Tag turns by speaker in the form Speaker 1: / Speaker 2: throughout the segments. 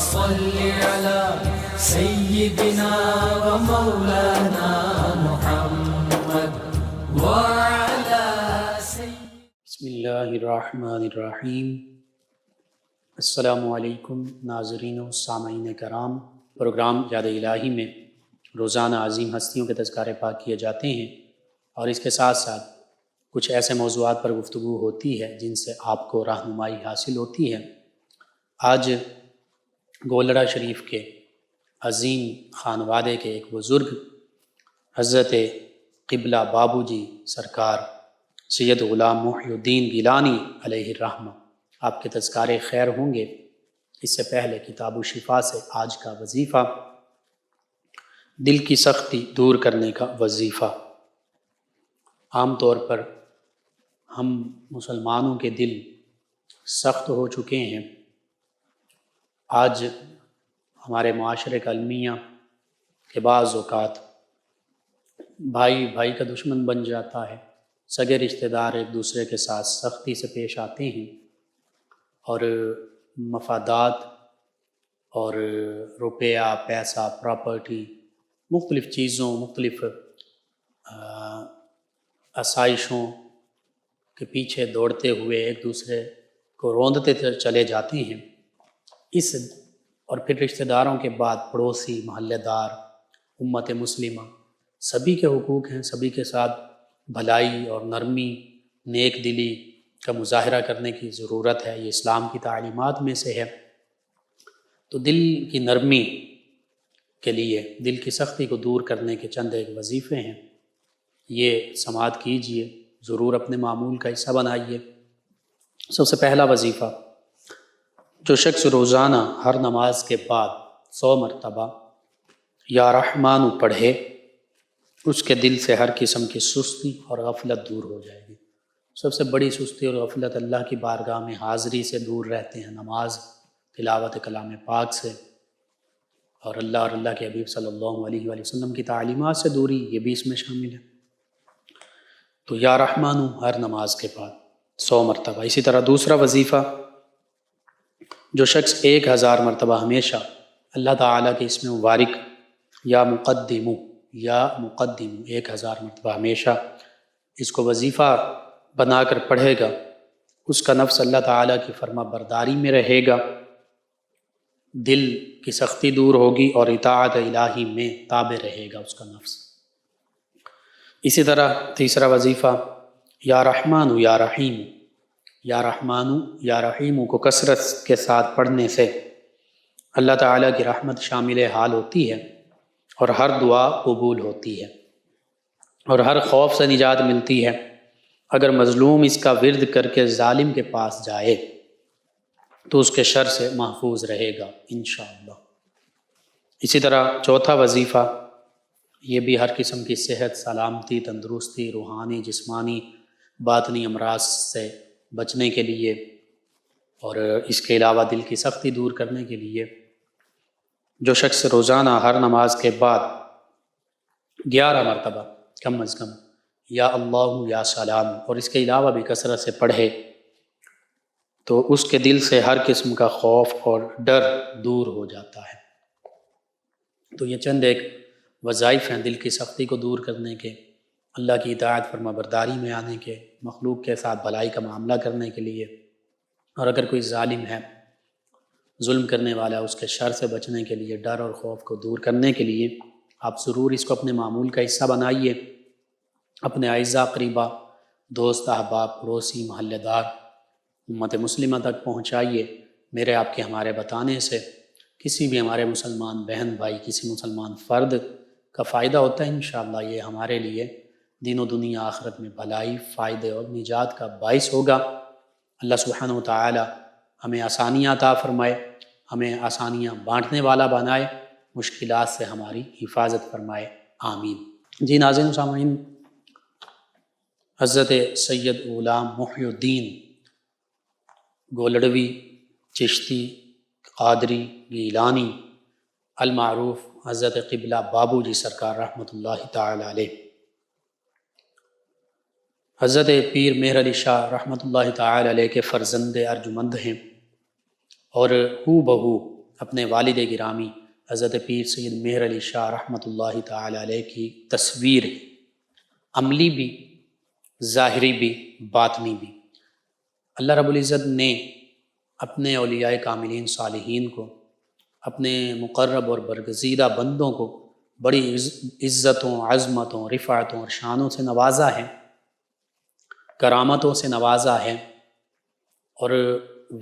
Speaker 1: صل على سيدنا ومولانا محمد وعلى
Speaker 2: بسم اللہ الرحمن الرحیم۔ السلام علیکم ناظرین و سامعین کرام۔ پروگرام یاد الہی میں روزانہ عظیم ہستیوں کے تذکارے پاک کیے جاتے ہیں، اور اس کے ساتھ ساتھ کچھ ایسے موضوعات پر گفتگو ہوتی ہے جن سے آپ کو رہنمائی حاصل ہوتی ہے۔ آج گولڑا شریف کے عظیم خانوادے کے ایک بزرگ حضرت قبلہ بابو جی سرکار سید غلام محی الدین گیلانی علیہ الرحمہ آپ کے تذکارے خیر ہوں گے۔ اس سے پہلے کتاب الشفا سے آج کا وظیفہ، دل کی سختی دور کرنے کا وظیفہ۔ عام طور پر ہم مسلمانوں کے دل سخت ہو چکے ہیں۔ آج ہمارے معاشرے کا المیہ کہ بعض اوقات بھائی بھائی کا دشمن بن جاتا ہے، سگے رشتہ دار ایک دوسرے کے ساتھ سختی سے پیش آتے ہیں، اور مفادات اور روپیہ، پیسہ، پراپرٹی، مختلف چیزوں، مختلف آسائشوں کے پیچھے دوڑتے ہوئے ایک دوسرے کو روندتے چلے جاتے ہیں۔ اور پھر رشتہ داروں کے بعد پڑوسی، محلے دار، امت مسلمہ، سبھی کے حقوق ہیں، سبھی کے ساتھ بھلائی اور نرمی، نیک دلی کا مظاہرہ کرنے کی ضرورت ہے۔ یہ اسلام کی تعلیمات میں سے ہے۔ تو دل کی نرمی کے لیے، دل کی سختی کو دور کرنے کے چند ایک وظیفے ہیں، یہ سماعت کیجئے، ضرور اپنے معمول کا حصہ بنائیے۔ سب سے پہلا وظیفہ، جو شخص روزانہ ہر نماز کے بعد 100 مرتبہ یا رحمن پڑھے، اس کے دل سے ہر قسم کی سستی اور غفلت دور ہو جائے گی۔ سب سے بڑی سستی اور غفلت اللہ کی بارگاہ میں حاضری سے دور رہتے ہیں، نماز، تلاوت کلام پاک سے، اور اللہ کے حبیب صلی اللہ علیہ وآلہ وسلم کی تعلیمات سے دوری، یہ بھی اس میں شامل ہے۔ تو یا رحمن ہر نماز کے بعد 100 مرتبہ۔ اسی طرح دوسرا وظیفہ، جو شخص 1000 مرتبہ ہمیشہ اللہ تعالیٰ کے اسم مبارک یا مقدم 1000 مرتبہ ہمیشہ اس کو وظیفہ بنا کر پڑھے گا، اس کا نفس اللہ تعالیٰ کی فرما برداری میں رہے گا، دل کی سختی دور ہوگی اور اطاعت الہی میں تابع رہے گا اس کا نفس۔ اسی طرح تیسرا وظیفہ، یا رحمن یا رحیم، یا رحمن یا رحیم کو کثرت کے ساتھ پڑھنے سے اللہ تعالیٰ کی رحمت شامل حال ہوتی ہے، اور ہر دعا قبول ہوتی ہے، اور ہر خوف سے نجات ملتی ہے۔ اگر مظلوم اس کا ورد کر کے ظالم کے پاس جائے تو اس کے شر سے محفوظ رہے گا انشاءاللہ۔ اسی طرح چوتھا وظیفہ، یہ بھی ہر قسم کی صحت، سلامتی، تندرستی، روحانی، جسمانی، باطنی امراض سے بچنے کے لیے، اور اس کے علاوہ دل کی سختی دور کرنے کے لیے، جو شخص روزانہ ہر نماز کے بعد 11 مرتبہ کم از کم یا اللہ یا سلام اور اس کے علاوہ بھی کثرت سے پڑھے، تو اس کے دل سے ہر قسم کا خوف اور ڈر دور ہو جاتا ہے۔ تو یہ چند ایک وظائف ہیں دل کی سختی کو دور کرنے کے، اللہ کی اطاعت فرما برداری میں آنے کے، مخلوق کے ساتھ بھلائی کا معاملہ کرنے کے لیے، اور اگر کوئی ظالم ہے، ظلم کرنے والا، اس کے شر سے بچنے کے لیے، ڈر اور خوف کو دور کرنے کے لیے آپ ضرور اس کو اپنے معمول کا حصہ بنائیے۔ اپنے اعزاء قریبہ، دوست، احباب، پڑوسی، محلے دار، امت مسلمہ تک پہنچائیے۔ میرے آپ کے ہمارے بتانے سے کسی بھی ہمارے مسلمان بہن بھائی، کسی مسلمان فرد کا فائدہ ہوتا ہے انشاءاللہ۔ یہ ہمارے لیے دین و دنیا آخرت میں بھلائی، فائدے اور نجات کا باعث ہوگا۔ اللہ سبحانہ و تعالی ہمیں آسانیاں عطا فرمائے، ہمیں آسانیاں بانٹنے والا بنائے، مشکلات سے ہماری حفاظت فرمائے، آمین۔ جی ناظرین و سامعین، حضرت سید غلام محی الدین گولڑوی چشتی قادری گیلانی المعروف حضرت قبلہ بابو جی سرکار رحمۃ اللہ تعالی علیہ، حضرت پیر مہر علی شاہ رحمۃ اللہ تعالی علیہ کے فرزند ارجمند ہیں، اور ہو بہو اپنے والد گرامی حضرت پیر سید مہر علی شاہ رحمۃ اللہ تعالی علیہ کی تصویر ہے، عملی بھی، ظاہری بھی، باطنی بھی۔ اللہ رب العزت نے اپنے اولیاء کاملین صالحین کو، اپنے مقرب اور برگزیدہ بندوں کو بڑی عزتوں، عظمتوں، رفعتوں اور شانوں سے نوازا ہے، کرامتوں سے نوازا ہے، اور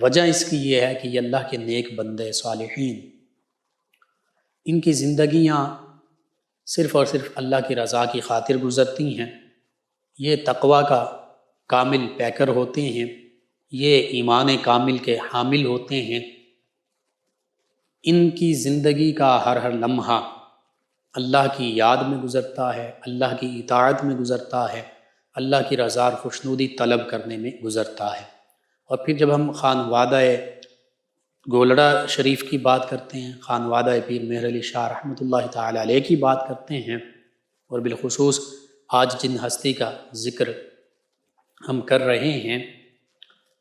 Speaker 2: وجہ اس کی یہ ہے کہ یہ اللہ کے نیک بندے صالحین، ان کی زندگیاں صرف اور صرف اللہ کی رضا کی خاطر گزرتی ہیں، یہ تقوی کا کامل پیکر ہوتے ہیں، یہ ایمان کامل کے حامل ہوتے ہیں۔ ان کی زندگی کا ہر ہر لمحہ اللہ کی یاد میں گزرتا ہے، اللہ کی اطاعت میں گزرتا ہے، اللہ کی رضا اور خوشنودی طلب کرنے میں گزرتا ہے۔ اور پھر جب ہم خانوادہ گولڑا شریف کی بات کرتے ہیں، خانوادہ پیر مہر علی شاہ رحمۃ اللہ تعالی علیہ کی بات کرتے ہیں، اور بالخصوص آج جن ہستی کا ذکر ہم کر رہے ہیں،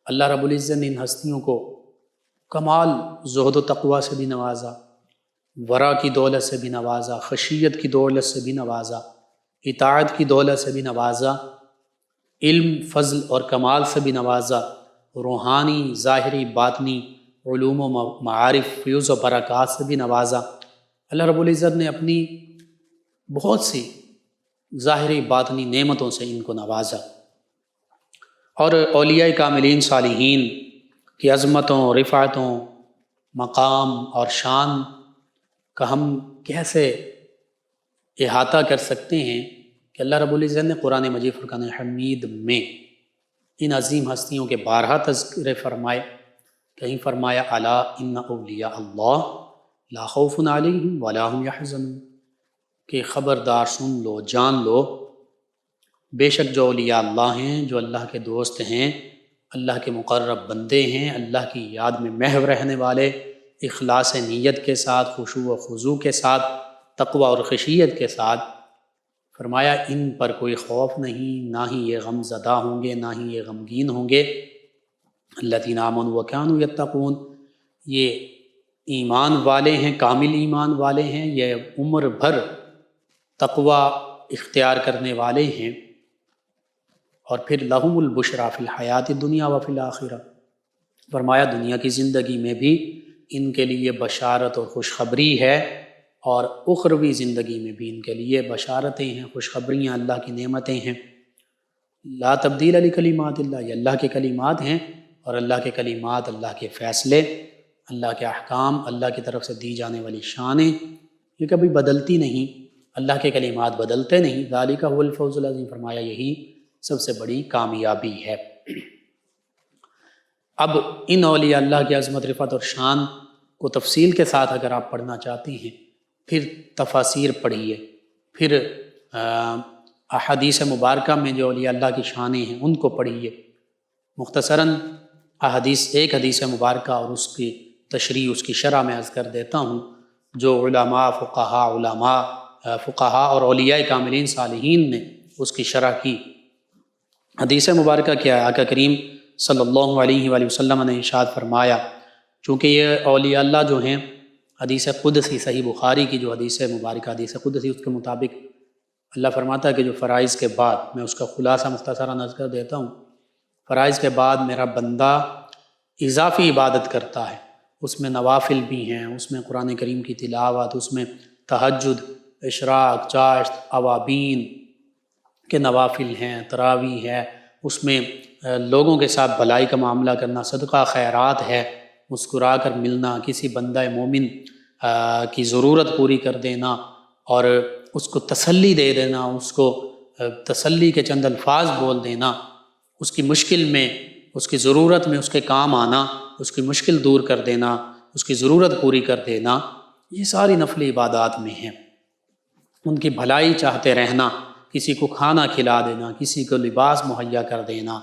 Speaker 2: اللہ رب العزت نے ان ہستیوں کو کمال زہد و تقوی سے بھی نوازا، ورع کی دولت سے بھی نوازا، خشیت کی دولت سے بھی نوازا، اطاعت کی دولت سے بھی نوازا، علم، فضل اور کمال سے بھی نوازا، روحانی، ظاہری، باطنی علوم و معارف، فیوز و برکات سے بھی نوازا۔ اللہ رب العزت نے اپنی بہت سی ظاہری باطنی نعمتوں سے ان کو نوازا، اور اولیاء کاملین صالحین کی عظمتوں، رفعتوں، مقام اور شان کا ہم کیسے احاطہ کر سکتے ہیں کہ اللہ رب العزت نے قرآن مجید فرقان حمید میں ان عظیم ہستیوں کے بارہا تذکرے فرمائے۔ کہیں فرمایا الا ان اولیاء اللہ لا خوف علیہم ولا هم یحزنون، کہ خبردار سن لو، جان لو، بے شک جو اولیاء اللہ ہیں، جو اللہ کے دوست ہیں، اللہ کے مقرب بندے ہیں، اللہ کی یاد میں محو رہنے والے، اخلاص نیت کے ساتھ، خشوع و خضوع کے ساتھ، تقوی اور خشیت کے ساتھ، فرمایا ان پر کوئی خوف نہیں، نہ ہی یہ غم زدہ ہوں گے، نہ ہی یہ غمگین ہوں گے۔ الذین آمنوا وکانوا یتقون، یہ ایمان والے ہیں، کامل ایمان والے ہیں، یہ عمر بھر تقوی اختیار کرنے والے ہیں۔ اور پھر لہم البشریٰ فی الحیات الدنیا و فی الآخرہ، فرمایا دنیا کی زندگی میں بھی ان کے لیے بشارت اور خوشخبری ہے، اور اخروی زندگی میں بھی ان کے لیے بشارتیں ہیں، خوشخبریاں، اللہ کی نعمتیں ہیں۔ لا تبدیل لکلمات اللہ، یہ اللہ کے کلمات ہیں، اور اللہ کے کلمات، اللہ کے فیصلے، اللہ کے احکام، اللہ کی طرف سے دی جانے والی شانیں، یہ کبھی بدلتی نہیں، اللہ کے کلمات بدلتے نہیں۔ ذالک هو الفوز العظیم، فرمایا یہی سب سے بڑی کامیابی ہے۔ اب ان اولیاء اللہ کی عظمت، رفعت اور شان کو تفصیل کے ساتھ اگر آپ پڑھنا چاہتے ہیں، پھر تفاسیر پڑھیے، پھر احادیث مبارکہ میں جو اولیاء اللہ کی شانیں ہیں ان کو پڑھیے۔ مختصراً ایک حدیث مبارکہ اور اس کی تشریح، اس کی شرح میں عرض کر دیتا ہوں، جو فقہا اور اولیاء کاملین صالحین نے اس کی شرح کی۔ حدیث مبارکہ کیا ہے؟ آقا کریم صلی اللہ علیہ وآلہ وسلم نے ارشاد فرمایا، چونکہ یہ اولیاء اللہ جو ہیں، حدیث قدسی، صحیح بخاری کی جو حدیث مبارکہ حدیث قدسی، اس کے مطابق اللہ فرماتا ہے کہ جو فرائض کے بعد، میں اس کا خلاصہ مختصراً عرض کر دیتا ہوں، فرائض کے بعد میرا بندہ اضافی عبادت کرتا ہے، اس میں نوافل بھی ہیں، اس میں قرآن کریم کی تلاوت، اس میں تہجد، اشراق، چاشت، اوابین کے نوافل ہیں، تراویح ہے، اس میں لوگوں کے ساتھ بھلائی کا معاملہ کرنا، صدقہ خیرات ہے، مسکرا کر ملنا، کسی بندہ مومن کی ضرورت پوری کر دینا اور اس کو تسلی دے دینا، اس کو تسلی کے چند الفاظ بول دینا، اس کی مشکل میں، اس کی ضرورت میں اس کے کام آنا، اس کی مشکل دور کر دینا، اس کی ضرورت پوری کر دینا، یہ ساری نفلی عبادات میں ہیں۔ ان کی بھلائی چاہتے رہنا، کسی کو کھانا کھلا دینا، کسی کو لباس مہیا کر دینا،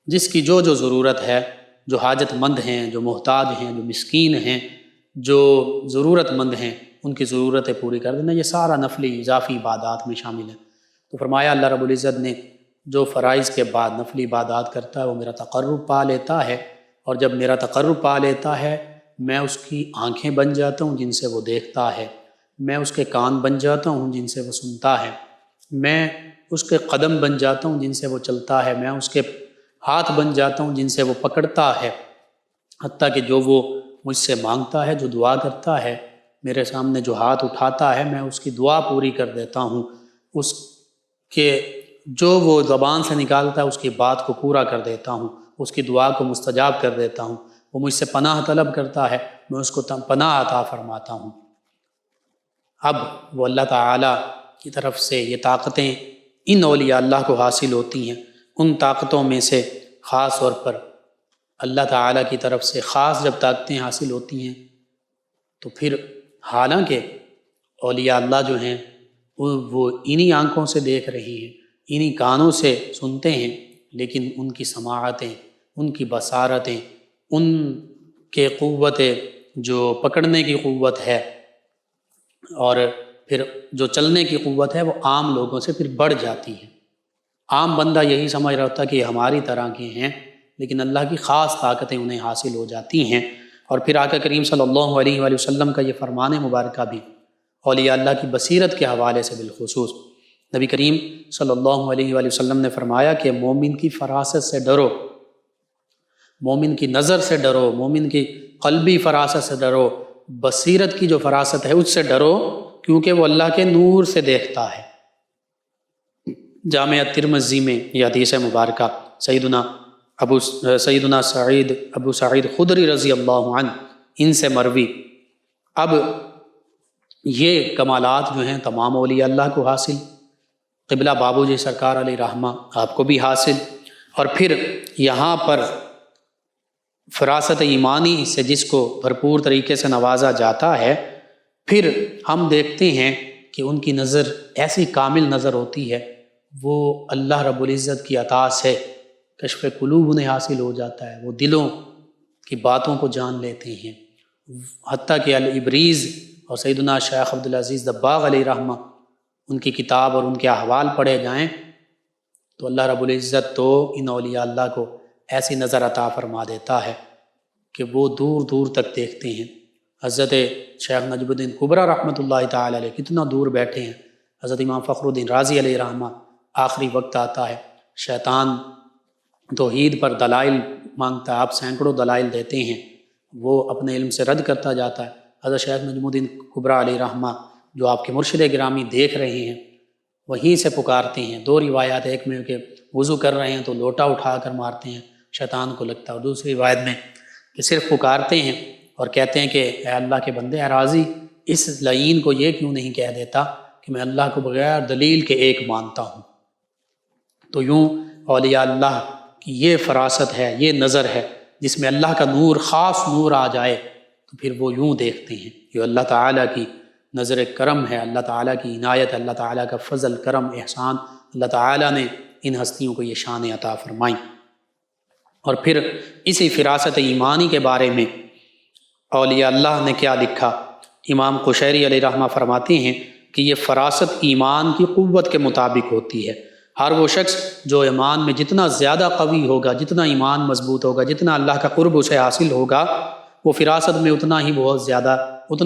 Speaker 2: جس کی جو ضرورت ہے، جو حاجت مند ہیں، جو محتاج ہیں، جو مسکین ہیں، جو ضرورت مند ہیں، ان کی ضرورتیں پوری کر دینا، یہ سارا نفلی اضافی عبادات میں شامل ہے۔ تو فرمایا اللہ رب العزت نے جو فرائض کے بعد نفلی عبادات کرتا ہے وہ میرا تقرب پا لیتا ہے، اور جب میرا تقرب پا لیتا ہے میں اس کی آنکھیں بن جاتا ہوں جن سے وہ دیکھتا ہے، میں اس کے کان بن جاتا ہوں جن سے وہ سنتا ہے، میں اس کے قدم بن جاتا ہوں جن سے وہ چلتا ہے، میں اس کے ہاتھ بن جاتا ہوں جن سے وہ پکڑتا ہے، حتیٰ کہ جو وہ مجھ سے مانگتا ہے، جو دعا کرتا ہے، میرے سامنے جو ہاتھ اٹھاتا ہے، میں اس کی دعا پوری کر دیتا ہوں، اس کے جو وہ زبان سے نکالتا ہے اس کی بات کو پورا کر دیتا ہوں، اس کی دعا کو مستجاب کر دیتا ہوں، وہ مجھ سے پناہ طلب کرتا ہے، میں اس کو پناہ عطا فرماتا ہوں۔ اب وہ اللہ تعالیٰ کی طرف سے یہ طاقتیں ان اولیاء اللہ کو حاصل ہوتی ہیں۔ ان طاقتوں میں سے خاص طور پر اللہ تعالیٰ کی طرف سے خاص جب طاقتیں حاصل ہوتی ہیں تو پھر حالانکہ اولیاء اللہ جو ہیں وہ انہی آنکھوں سے دیکھ رہی ہیں، انہی کانوں سے سنتے ہیں، لیکن ان کی سماعتیں، ان کی بصارتیں، ان کے قوت جو پکڑنے کی قوت ہے اور پھر جو چلنے کی قوت ہے وہ عام لوگوں سے پھر بڑھ جاتی ہے۔ عام بندہ یہی سمجھ رہا ہوتا ہے کہ یہ ہماری طرح کے ہیں، لیکن اللہ کی خاص طاقتیں انہیں حاصل ہو جاتی ہیں۔ اور پھر آقا کریم صلی اللہ علیہ وآلہ وسلم کا یہ فرمان مبارکہ بھی اولیاء اللہ کی بصیرت کے حوالے سے بالخصوص، نبی کریم صلی اللہ علیہ وآلہ وسلم نے فرمایا کہ مومن کی فراست سے ڈرو، مومن کی نظر سے ڈرو، مومن کی قلبی فراست سے ڈرو، بصیرت کی جو فراست ہے اس سے ڈرو، کیونکہ وہ اللہ کے نور سے دیکھتا ہے۔ جامعہ ترمذی میں یہ حدیث مبارکہ سیدنا ابو سعید خدری رضی اللہ عنہ ان سے مروی۔ اب یہ کمالات جو ہیں تمام اولیاء اللہ کو حاصل، قبلہ بابو جی سرکار علیہ رحمہ آپ کو بھی حاصل، اور پھر یہاں پر فراست ایمانی سے جس کو بھرپور طریقے سے نوازا جاتا ہے، پھر ہم دیکھتے ہیں کہ ان کی نظر ایسی کامل نظر ہوتی ہے، وہ اللہ رب العزت کی عطا سے کشف قلوب انہیں حاصل ہو جاتا ہے، وہ دلوں کی باتوں کو جان لیتے ہیں، حتیٰ کہ الابریز اور سیدنا شیخ عبدالعزیز دباغ علیہ رحمہ ان کی کتاب اور ان کے احوال پڑھے جائیں تو اللہ رب العزت تو ان اولیاء اللہ کو ایسی نظر عطا فرما دیتا ہے کہ وہ دور دور تک دیکھتے ہیں۔ حضرت شیخ نجم الدین کبریٰ رحمۃ اللہ تعالی علیہ کتنا دور بیٹھے ہیں، حضرت امام فخر الدین رازی علیہ رحمہ آخری وقت آتا ہے، شیطان توحید پر دلائل مانگتا ہے، آپ سینکڑوں دلائل دیتے ہیں، وہ اپنے علم سے رد کرتا جاتا ہے۔ حضرت شیخ نجم الدین کبریٰ علیہ رحمہ جو آپ کے مرشد گرامی دیکھ رہے ہیں وہیں سے پکارتے ہیں۔ دو روایات، ایک میں کہ وضو کر رہے ہیں تو لوٹا اٹھا کر مارتے ہیں، شیطان کو لگتا ہے، اور دوسری روایت میں کہ صرف پکارتے ہیں اور کہتے ہیں کہ اے اللہ کے بندے، اے راضی اس لعین کو یہ کیوں نہیں کہہ دیتا کہ میں اللہ کو بغیر دلیل کے ایک مانتا ہوں۔ تو یوں اولیاء اللہ کی یہ فراست ہے، یہ نظر ہے جس میں اللہ کا نور، خاص نور آ جائے تو پھر وہ یوں دیکھتے ہیں۔ یہ اللہ تعالیٰ کی نظر کرم ہے، اللہ تعالیٰ کی عنایت، اللہ تعالیٰ کا فضل، کرم، احسان، اللہ تعالیٰ نے ان ہستیوں کو یہ شان عطا فرمائیں۔ اور پھر اسی فراست ایمانی کے بارے میں اولیاء اللہ نے کیا لکھا؟ امام قشیری علیہ رحمہ فرماتے ہیں کہ یہ فراست ایمان کی قوت کے مطابق ہوتی ہے۔ ہر وہ شخص جو ایمان میں جتنا زیادہ قوی ہوگا، جتنا ایمان مضبوط ہوگا، جتنا اللہ کا قرب اسے حاصل ہوگا، وہ فراست میں اتنا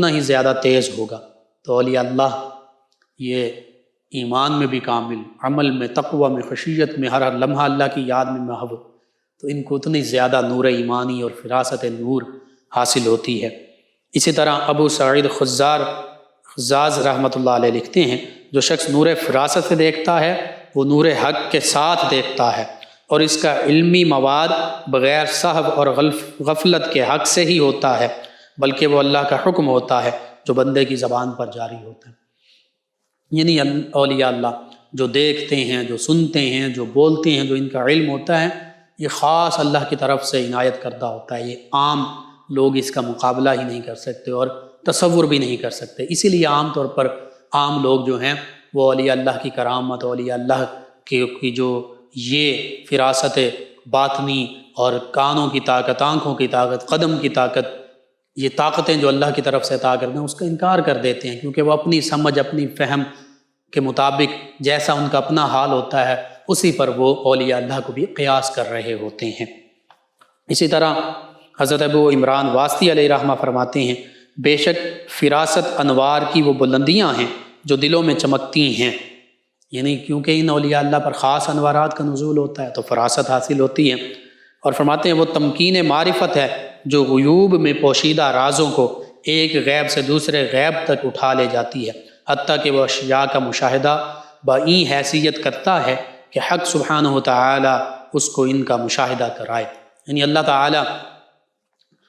Speaker 2: ہی زیادہ تیز ہوگا۔ تو اولیاء اللہ یہ ایمان میں بھی کامل، عمل میں، تقوی میں، خشیت میں، ہر لمحہ اللہ کی یاد میں محو، تو ان کو اتنی زیادہ نور ایمانی اور فراست نور حاصل ہوتی ہے۔ اسی طرح ابو سعید خزاز رحمۃ اللہ علیہ لکھتے ہیں جو شخص نور فراست سے دیکھتا ہے وہ نور حق کے ساتھ دیکھتا ہے، اور اس کا علمی مواد بغیر سہو اور غفلت کے حق سے ہی ہوتا ہے، بلکہ وہ اللہ کا حکم ہوتا ہے جو بندے کی زبان پر جاری ہوتا ہے۔ یعنی اولیاء اللہ جو دیکھتے ہیں، جو سنتے ہیں، جو بولتے ہیں، جو ان کا علم ہوتا ہے، یہ خاص اللہ کی طرف سے عنایت کردہ ہوتا ہے۔ یہ عام لوگ اس کا مقابلہ ہی نہیں کر سکتے اور تصور بھی نہیں کر سکتے۔ اسی لیے عام طور پر عام لوگ جو ہیں وہ اولیاء اللہ کی کرامت، اولیاء اللہ کی جو یہ فراست باطنی اور کانوں کی طاقت، آنکھوں کی طاقت، قدم کی طاقت، یہ طاقتیں جو اللہ کی طرف سے عطا کرتے ہیں اس کا انکار کر دیتے ہیں، کیونکہ وہ اپنی سمجھ، اپنی فہم کے مطابق جیسا ان کا اپنا حال ہوتا ہے اسی پر وہ اولیاء اللہ کو بھی قیاس کر رہے ہوتے ہیں۔ اسی طرح حضرت ابو عمران واسطی علیہ رحمہ فرماتے ہیں بے شک فراست انوار کی وہ بلندیاں ہیں جو دلوں میں چمکتی ہیں، یعنی کیونکہ ان اولیاء اللہ پر خاص انوارات کا نزول ہوتا ہے تو فراست حاصل ہوتی ہے۔ اور فرماتے ہیں وہ تمکین معرفت ہے جو غیوب میں پوشیدہ رازوں کو ایک غیب سے دوسرے غیب تک اٹھا لے جاتی ہے، حتیٰ کہ وہ اشیاء کا مشاہدہ بائیں حیثیت کرتا ہے کہ حق سبحانہ و تعالی اس کو ان کا مشاہدہ کرائے۔ یعنی اللہ تعالی،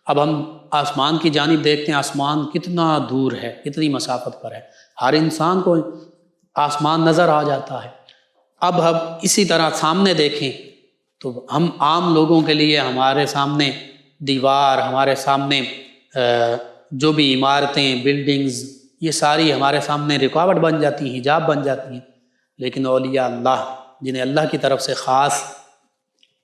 Speaker 2: اب ہم آسمان کی جانب دیکھتے ہیں، آسمان کتنا دور ہے، کتنی مسافت پر ہے، ہر انسان کو آسمان نظر آ جاتا ہے۔ اب ہم اسی طرح سامنے دیکھیں تو ہم عام لوگوں کے لیے ہمارے سامنے دیوار، ہمارے سامنے جو بھی عمارتیں، بلڈنگز، یہ ساری ہمارے سامنے رکاوٹ بن جاتی ہیں، حجاب بن جاتی ہیں، لیکن اولیاء اللہ جنہیں اللہ کی طرف سے خاص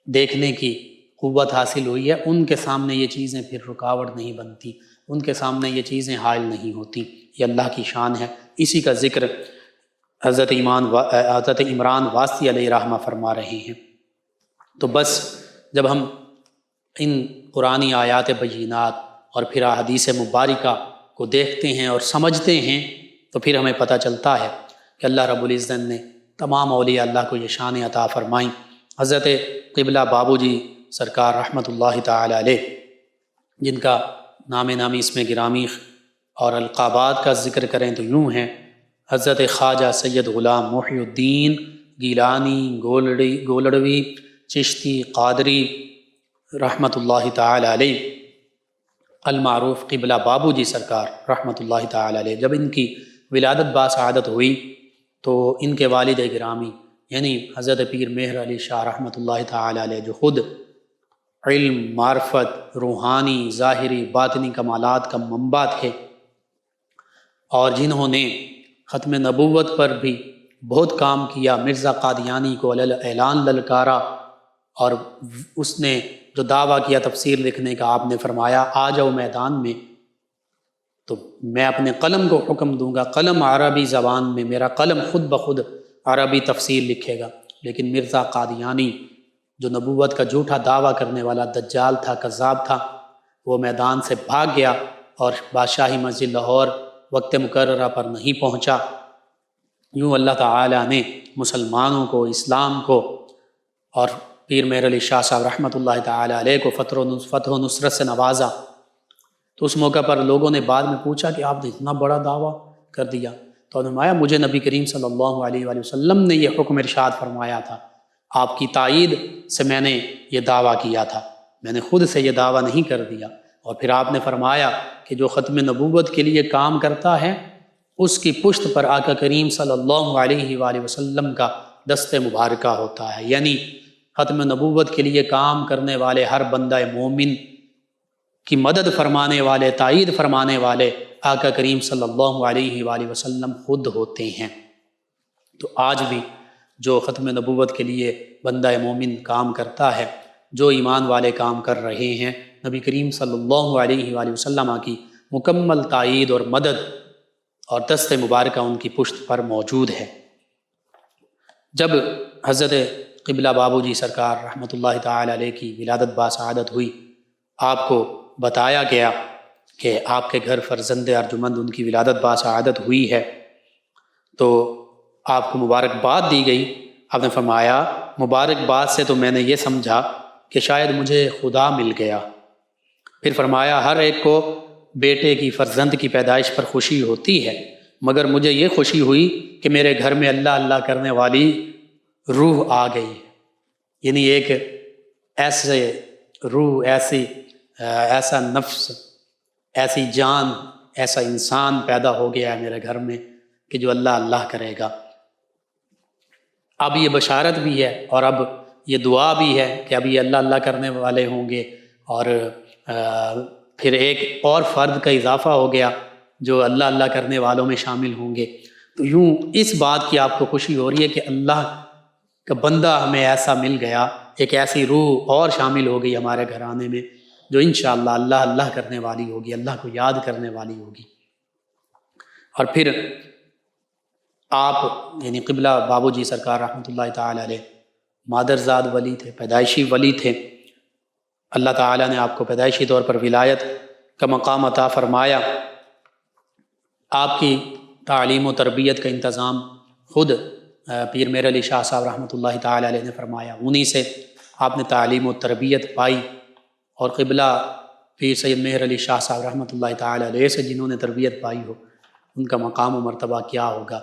Speaker 2: دیکھنے کی قوت حاصل ہوئی ہے، ان کے سامنے یہ چیزیں پھر رکاوٹ نہیں بنتی، ان کے سامنے یہ چیزیں حائل نہیں ہوتی۔ یہ اللہ کی شان ہے۔ اسی کا ذکر حضرت عمران واسطی علیہ رحمہ فرما رہے ہیں۔ تو بس جب ہم ان قرآنی آیات بینات اور پھر احادیث مبارکہ کو دیکھتے ہیں اور سمجھتے ہیں تو پھر ہمیں پتہ چلتا ہے کہ اللہ رب العزت نے تمام اولیاء اللہ کو یہ شان عطا فرمائیں۔ حضرت قبلہ بابو جی سرکار رحمۃ اللہ تعالی علیہ، جن کا نام نامی اسم گرامی اور القابات کا ذکر کریں تو یوں ہیں: حضرت خواجہ سید غلام محی الدین گیلانی گولڑوی چشتی قادری رحمۃ اللہ تعالی علیہ، المعروف قبلہ بابو جی سرکار رحمۃ اللہ تعالی علیہ، جب ان کی ولادت باسعادت ہوئی تو ان کے والد گرامی یعنی حضرت پیر مہر علی شاہ رحمۃ اللہ تعالی علیہ، جو خود علم، معرفت، روحانی، ظاہری، باطنی کمالات کا منبع تھے اور جنہوں نے ختم نبوت پر بھی بہت کام کیا، مرزا قادیانی کو اعلان للکارا اور اس نے جو دعویٰ کیا تفسیر لکھنے کا، آپ نے فرمایا آ جاؤ میدان میں تو میں اپنے قلم کو حکم دوں گا، قلم عربی زبان میں، میرا قلم خود بخود عربی تفسیر لکھے گا۔ لیکن مرزا قادیانی جو نبوت کا جھوٹا دعویٰ کرنے والا دجال تھا، کذاب تھا، وہ میدان سے بھاگ گیا اور بادشاہی مسجد لاہور وقت مقررہ پر نہیں پہنچا۔ یوں اللہ تعالیٰ نے مسلمانوں کو، اسلام کو اور پیر مہر علی شاہ صاحب رحمۃ اللہ تعالی علیہ کو فتح و نصرت سے نوازا۔ تو اس موقع پر لوگوں نے بعد میں پوچھا کہ آپ نے اتنا بڑا دعویٰ کر دیا، تو انہوں نے فرمایا مجھے نبی کریم صلی اللہ علیہ وآلہ وسلم نے یہ حکم ارشاد فرمایا تھا، آپ کی تائید سے میں نے یہ دعویٰ کیا تھا، میں نے خود سے یہ دعویٰ نہیں کر دیا۔ اور پھر آپ نے فرمایا کہ جو ختم نبوت کے لیے کام کرتا ہے اس کی پشت پر آقا کریم صلی اللہ علیہ وآلہ وسلم کا دست مبارکہ ہوتا ہے، یعنی ختم نبوت کے لیے کام کرنے والے ہر بندہ مومن کی مدد فرمانے والے، تائید فرمانے والے آقا کریم صلی اللہ علیہ وآلہ وسلم خود ہوتے ہیں۔ تو آج بھی جو ختم نبوت کے لیے بندہ مومن کام کرتا ہے، جو ایمان والے کام کر رہے ہیں، نبی کریم صلی اللہ علیہ وآلہ وسلم کی مکمل تائید اور مدد اور دست مبارکہ ان کی پشت پر موجود ہے۔ جب حضرت قبلہ بابو جی سرکار رحمۃ اللہ تعالی علیہ کی ولادت باسعادت ہوئی، آپ کو بتایا گیا کہ آپ کے گھر فرزند ارجمند ان کی ولادت باسعادت ہوئی ہے، تو آپ کو مبارکباد دی گئی۔ آپ نے فرمایا مبارکباد سے تو میں نے یہ سمجھا کہ شاید مجھے خدا مل گیا۔ پھر فرمایا ہر ایک کو بیٹے کی، فرزند کی پیدائش پر خوشی ہوتی ہے، مگر مجھے یہ خوشی ہوئی کہ میرے گھر میں اللہ اللہ کرنے والی روح آ گئی، یعنی ایک ایسے روح، ایسا نفس، ایسی جان، ایسا انسان پیدا ہو گیا ہے میرے گھر میں کہ جو اللہ اللہ کرے گا۔ اب یہ بشارت بھی ہے اور اب یہ دعا بھی ہے کہ اب یہ اللہ اللہ کرنے والے ہوں گے، اور پھر ایک اور فرد کا اضافہ ہو گیا جو اللہ اللہ کرنے والوں میں شامل ہوں گے۔ تو یوں اس بات کی آپ کو خوشی ہو رہی ہے کہ اللہ کا بندہ ہمیں ایسا مل گیا، ایک ایسی روح اور شامل ہو گئی ہمارے گھرانے میں جو انشاءاللہ اللہ اللہ کرنے والی ہوگی، اللہ کو یاد کرنے والی ہوگی۔ اور پھر آپ یعنی قبلہ بابو جی سرکار رحمۃ اللہ تعالی علیہ مادرزاد ولی تھے، پیدائشی ولی تھے۔ اللہ تعالیٰ نے آپ کو پیدائشی طور پر ولایت کا مقام عطا فرمایا، آپ کی تعلیم و تربیت کا انتظام خود پیر میر علی شاہ صاحب رحمۃ اللہ تعالیٰ علیہ نے فرمایا، انہی سے آپ نے تعلیم و تربیت پائی، اور قبلہ پیر سید مہر علی شاہ صاحب رحمۃ اللہ تعالیٰ علیہ سے جنہوں نے تربیت پائی ہو، ان کا مقام و مرتبہ کیا ہوگا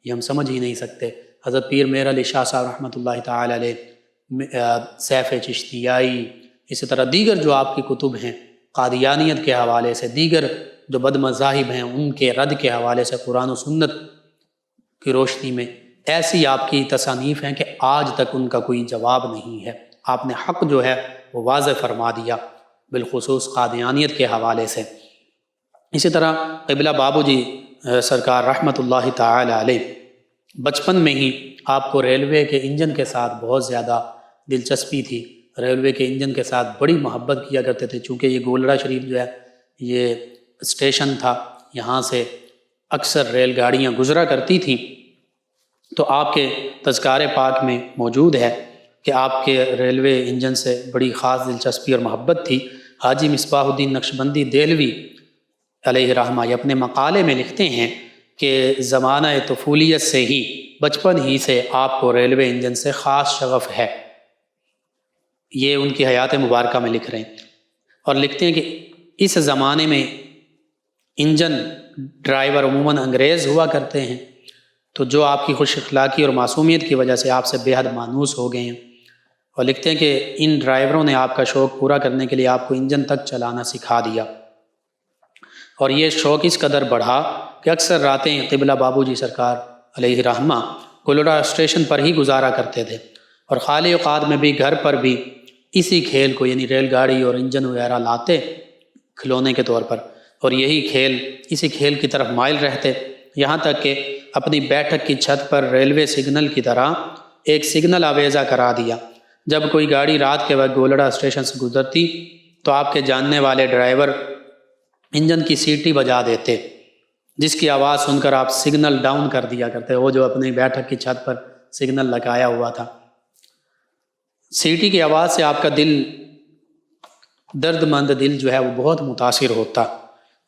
Speaker 2: یہ ہم سمجھ ہی نہیں سکتے۔ حضرت پیر مہر علی شاہ صاحب رحمۃ اللہ تعالیٰ علیہ سیف چشتیائی، اسی طرح دیگر جو آپ کی کتب ہیں قادیانیت کے حوالے سے، دیگر جو بد مذاہب ہیں ان کے رد کے حوالے سے، قرآن و سنت کی روشنی میں ایسی آپ کی تصانیف ہیں کہ آج تک ان کا کوئی جواب نہیں ہے۔ آپ نے حق جو ہے وہ واضح فرما دیا، بالخصوص قادیانیت کے حوالے سے۔ اسی طرح قبلہ بابو جی سرکار رحمۃ اللہ تعالی علیہ بچپن میں ہی آپ کو ریلوے کے انجن کے ساتھ بہت زیادہ دلچسپی تھی، ریلوے کے انجن کے ساتھ بڑی محبت کیا کرتے تھے، چونکہ یہ گولڑا شریف جو ہے یہ اسٹیشن تھا، یہاں سے اکثر ریل گاڑیاں گزرا کرتی تھیں، تو آپ کے تذکار پاک میں موجود ہے کہ آپ کے ریلوے انجن سے بڑی خاص دلچسپی اور محبت تھی۔ حاجی مصباح الدین نقشبندی دہلوی علیہ رحمہ یہ اپنے مقالے میں لکھتے ہیں کہ زمانہ طفولیت سے ہی، بچپن ہی سے آپ کو ریلوے انجن سے خاص شغف ہے۔ یہ ان کی حیات مبارکہ میں لکھ رہے ہیں، اور لکھتے ہیں کہ اس زمانے میں انجن ڈرائیور عموماً انگریز ہوا کرتے ہیں، تو جو آپ کی خوش اخلاقی اور معصومیت کی وجہ سے آپ سے بے حد مانوس ہو گئے ہیں، اور لکھتے ہیں کہ ان ڈرائیوروں نے آپ کا شوق پورا کرنے کے لیے آپ کو انجن تک چلانا سکھا دیا، اور یہ شوق اس قدر بڑھا کہ اکثر راتیں قبلہ بابو جی سرکار علیہ رحمہ گولڑا اسٹیشن پر ہی گزارا کرتے تھے، اور خالی اوقات میں بھی گھر پر بھی اسی کھیل کو یعنی ریل گاڑی اور انجن وغیرہ لاتے کھلونے کے طور پر، اور اسی کھیل کی طرف مائل رہتے، یہاں تک کہ اپنی بیٹھک کی چھت پر ریلوے سگنل کی طرح ایک سگنل آویزہ کرا دیا۔ جب کوئی گاڑی رات کے وقت گولڑا اسٹیشن سے گزرتی تو آپ کے جاننے والے ڈرائیور انجن کی سیٹی بجا دیتے، جس کی آواز سن کر آپ سگنل ڈاؤن کر دیا کرتے، وہ جو اپنی بیٹھک کی چھت پر سگنل لگایا ہوا تھا۔ سیٹی کی آواز سے آپ کا درد مند دل جو ہے وہ بہت متاثر ہوتا،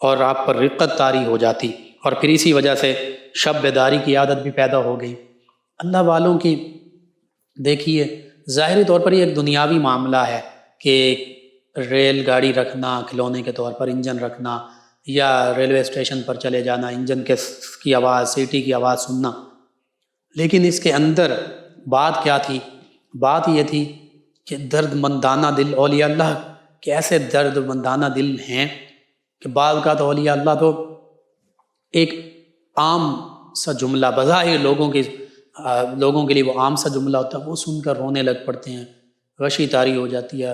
Speaker 2: اور آپ پر رقت طاری ہو جاتی، اور پھر اسی وجہ سے شب بیداری کی عادت بھی پیدا ہو گئی۔ اللہ والوں کی دیکھیے ظاہری طور پر یہ ایک دنیاوی معاملہ ہے کہ ریل گاڑی رکھنا کھلونے کے طور پر، انجن رکھنا، یا ریلوے اسٹیشن پر چلے جانا، انجن کی آواز، سیٹی کی آواز سننا، لیکن اس کے اندر بات کیا تھی؟ بات یہ تھی کہ درد مندانہ دل اولیاء اللہ کے ایسے درد مندانہ دل ہیں کہ بعض اوقات اولیاء اللہ تو ایک عام سا جملہ بظاہر لوگوں کے لیے وہ عام سا جملہ ہوتا ہے، وہ سن کر رونے لگ پڑتے ہیں، غشی طاری ہو جاتی ہے،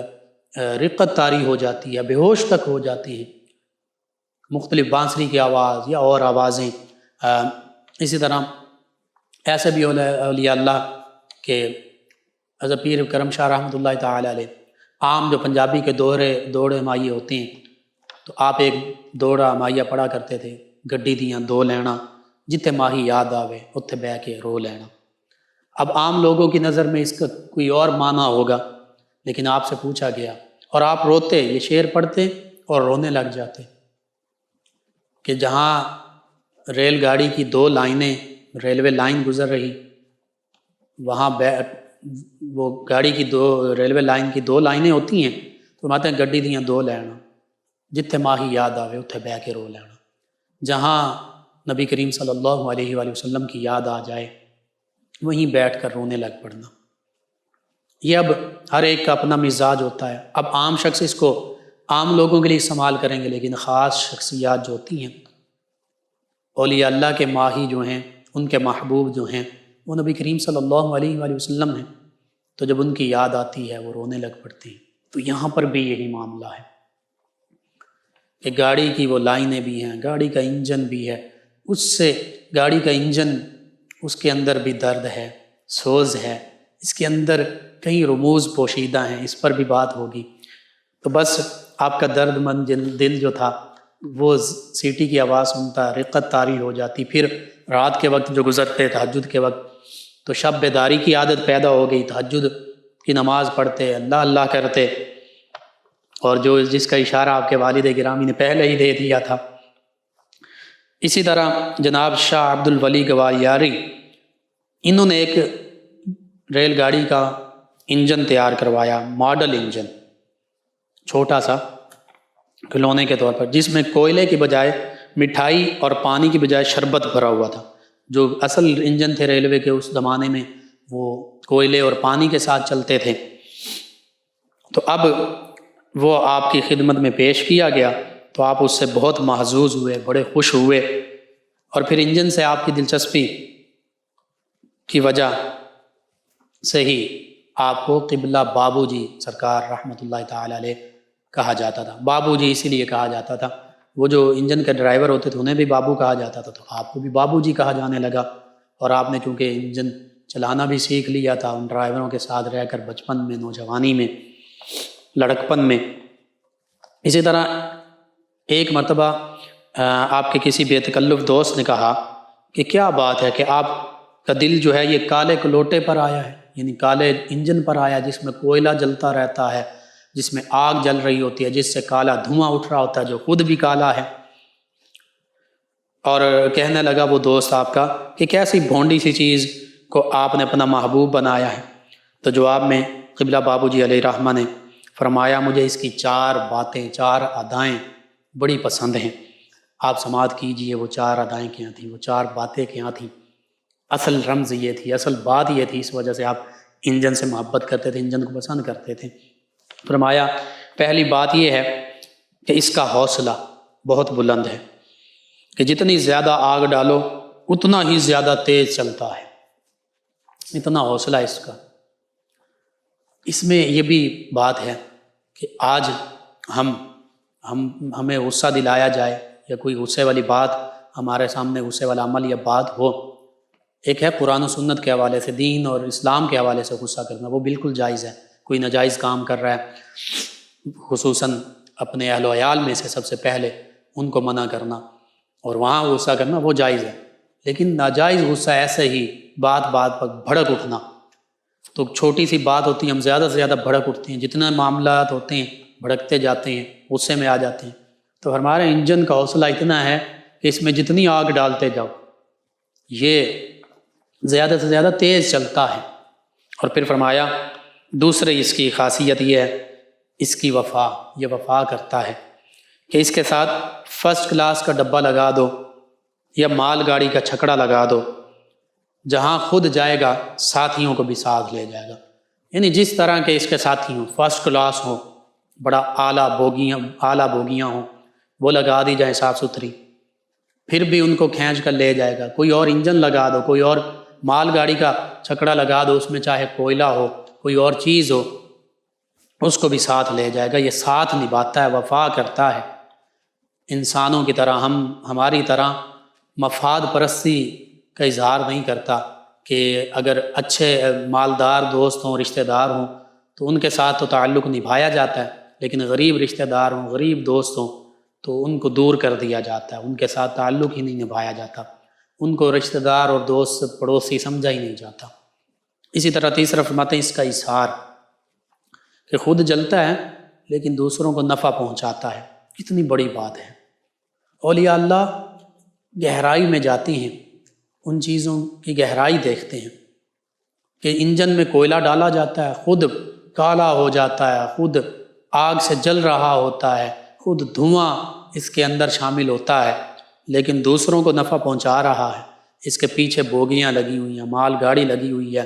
Speaker 2: رقت طاری ہو جاتی ہے، بے ہوش تک ہو جاتی ہیں، مختلف بانسری کی آواز یا اور آوازیں۔ اسی طرح ایسے بھی اولیاء اللہ کہ حضرت پیر کرم شاہ رحمۃ اللہ تعالی علیہ، عام جو پنجابی کے دوڑے مائیے ہوتے ہیں، تو آپ ایک دوڑا مائیہ پڑھا کرتے تھے، گڈی دیاں دو لینا جتے ماہی یاد آوے اتھے بہ کے رو لینا۔ اب عام لوگوں کی نظر میں اس کا کوئی اور معنی ہوگا، لیکن آپ سے پوچھا گیا اور آپ روتے، یہ شعر پڑھتے اور رونے لگ جاتے کہ جہاں ریل گاڑی کی دو لائنیں، ریلوے لائن گزر رہی، وہاں وہ گاڑی کی ریلوے لائن کی دو لائنیں ہوتی ہیں، تو ماتے ہیں گڈی دیاں دو لینا جتھے ماہی یاد آوے اتھے بہ کے رو لینا۔ جہاں نبی کریم صلی اللہ علیہ وآلہ وسلم کی یاد آ جائے وہیں بیٹھ کر رونے لگ پڑنا۔ یہ اب ہر ایک کا اپنا مزاج ہوتا ہے۔ اب عام شخص اس کو عام لوگوں کے لیے استعمال کریں گے، لیکن خاص شخصیات جو ہوتی ہیں، اولیاء اللہ کے ماہی جو ہیں، ان کے محبوب جو ہیں، وہ نبی کریم صلی اللہ علیہ وآلہ وسلم ہیں، تو جب ان کی یاد آتی ہے وہ رونے لگ پڑتے ہیں۔ تو یہاں پر بھی یہی معاملہ ہے کہ گاڑی کی وہ لائنیں بھی ہیں، گاڑی کا انجن بھی ہے، اس سے گاڑی کا انجن، اس کے اندر بھی درد ہے، سوز ہے، اس کے اندر کئی رموز پوشیدہ ہیں، اس پر بھی بات ہوگی۔ تو بس آپ کا درد مند دل جو تھا وہ سیٹی کی آواز سنتا، رقت طاری ہو جاتی، پھر رات کے وقت جو گزرتے تہجد کے وقت تو شب بیداری کی عادت پیدا ہو گئی، تہجد کی نماز پڑھتے، اللہ اللہ کرتے، اور جو جس کا اشارہ آپ کے والد گرامی نے پہلے ہی دے دیا تھا۔ اسی طرح جناب شاہ عبد الولی گوالیاری، انہوں نے ایک ریل گاڑی کا انجن تیار کروایا، ماڈل انجن، چھوٹا سا کھلونے کے طور پر، جس میں کوئلے کی بجائے مٹھائی اور پانی کی بجائے شربت بھرا ہوا تھا۔ جو اصل انجن تھے ریلوے کے اس زمانے میں وہ کوئلے اور پانی کے ساتھ چلتے تھے، تو اب وہ آپ کی خدمت میں پیش کیا گیا تو آپ اس سے بہت محظوظ ہوئے، بڑے خوش ہوئے، اور پھر انجن سے آپ کی دلچسپی کی وجہ سے ہی آپ کو قبلہ بابو جی سرکار رحمۃ اللہ تعالی علیہ کہا جاتا تھا۔ بابو جی اسی لیے کہا جاتا تھا، وہ جو انجن کے ڈرائیور ہوتے تھے انہیں بھی بابو کہا جاتا تھا، تو آپ کو بھی بابو جی کہا جانے لگا، اور آپ نے چونکہ انجن چلانا بھی سیکھ لیا تھا ان ڈرائیوروں کے ساتھ رہ کر، بچپن میں، نوجوانی میں، لڑکپن میں۔ اسی طرح ایک مرتبہ آپ کے کسی بے تکلف دوست نے کہا کہ کیا بات ہے کہ آپ کا دل جو ہے یہ کالے کلوٹے پر آیا ہے، یعنی کالے انجن پر آیا جس میں کوئلہ جلتا رہتا ہے، جس میں آگ جل رہی ہوتی ہے، جس سے کالا دھواں اٹھ رہا ہوتا ہے، جو خود بھی کالا ہے۔ اور کہنے لگا وہ دوست آپ کا کہ کیسی بھونڈی سی چیز کو آپ نے اپنا محبوب بنایا ہے۔ تو جواب میں قبلہ بابو جی علیہ رحمہ نے فرمایا مجھے اس کی 4 باتیں، 4 ادائیں بڑی پسند ہیں، آپ سماعت کیجئے وہ 4 ادائیں کیا تھیں، وہ 4 باتیں کیا تھیں۔ اصل رمز یہ تھی، اصل بات یہ تھی، اس وجہ سے آپ انجن سے محبت کرتے تھے، انجن کو پسند کرتے تھے۔ فرمایا پہلی بات یہ ہے کہ اس کا حوصلہ بہت بلند ہے، کہ جتنی زیادہ آگ ڈالو اتنا ہی زیادہ تیز چلتا ہے، اتنا حوصلہ اس کا۔ اس میں یہ بھی بات ہے کہ آج ہمیں غصہ دلایا جائے یا کوئی غصے والی بات ہمارے سامنے، غصے والا عمل یا بات ہو، ایک ہے قرآن و سنت کے حوالے سے، دین اور اسلام کے حوالے سے غصہ کرنا، وہ بالکل جائز ہے۔ کوئی ناجائز کام کر رہا ہے، خصوصاً اپنے اہل و عیال میں سے سب سے پہلے ان کو منع کرنا اور وہاں غصہ کرنا وہ جائز ہے، لیکن ناجائز غصہ ایسے ہی بات پر بھڑک اٹھنا، تو چھوٹی سی بات ہوتی ہے ہم زیادہ سے زیادہ بھڑک اٹھتے ہیں، جتنے معاملات ہوتے ہیں بھڑکتے جاتے ہیں، غصے میں آ جاتے ہیں۔ تو ہمارے انجن کا حوصلہ اتنا ہے کہ اس میں جتنی آگ ڈالتے جاؤ یہ زیادہ سے زیادہ تیز چلتا ہے۔ اور پھر فرمایا دوسری اس کی خاصیت یہ ہے، اس کی وفا، یہ وفا کرتا ہے کہ اس کے ساتھ فرسٹ کلاس کا ڈبہ لگا دو یا مال گاڑی کا چھکڑا لگا دو، جہاں خود جائے گا ساتھیوں کو بھی ساتھ لے جائے گا، یعنی جس طرح کے اس کے ساتھی ہوں، فرسٹ کلاس ہوں، بڑا اعلیٰ بوگیاں ہوں، وہ لگا دی جائیں صاف ستھری، پھر بھی ان کو کھینچ کر لے جائے گا۔ کوئی اور انجن لگا دو، کوئی اور مال گاڑی کا چھکڑا لگا دو، اس میں چاہے کوئلہ ہو، کوئی اور چیز ہو، اس کو بھی ساتھ لے جائے گا۔ یہ ساتھ نبھاتا ہے، وفا کرتا ہے۔ انسانوں کی طرح ہماری طرح مفاد پرستی کا اظہار نہیں کرتا کہ اگر اچھے مالدار دوست ہوں، رشتہ دار ہوں تو ان کے ساتھ تو تعلق نبھایا جاتا ہے، لیکن غریب رشتہ دار ہوں، غریب دوست ہوں تو ان کو دور کر دیا جاتا ہے، ان کے ساتھ تعلق ہی نہیں نبھایا جاتا، ان کو رشتہ دار اور دوست پڑوسی سمجھا ہی نہیں جاتا۔ اسی طرح تیسرا فرماتے ہیں اس کا اظہار، کہ خود جلتا ہے لیکن دوسروں کو نفع پہنچاتا ہے، کتنی بڑی بات ہے۔ اولیاء اللہ گہرائی میں جاتے ہیں، ان چیزوں کی گہرائی دیکھتے ہیں کہ انجن میں کوئلہ ڈالا جاتا ہے، خود کالا ہو جاتا ہے، خود آگ سے جل رہا ہوتا ہے، خود دھواں اس کے اندر شامل ہوتا ہے، لیکن دوسروں کو نفع پہنچا رہا ہے۔ اس کے پیچھے بوگیاں لگی ہوئی ہیں، مال گاڑی لگی ہوئی ہے،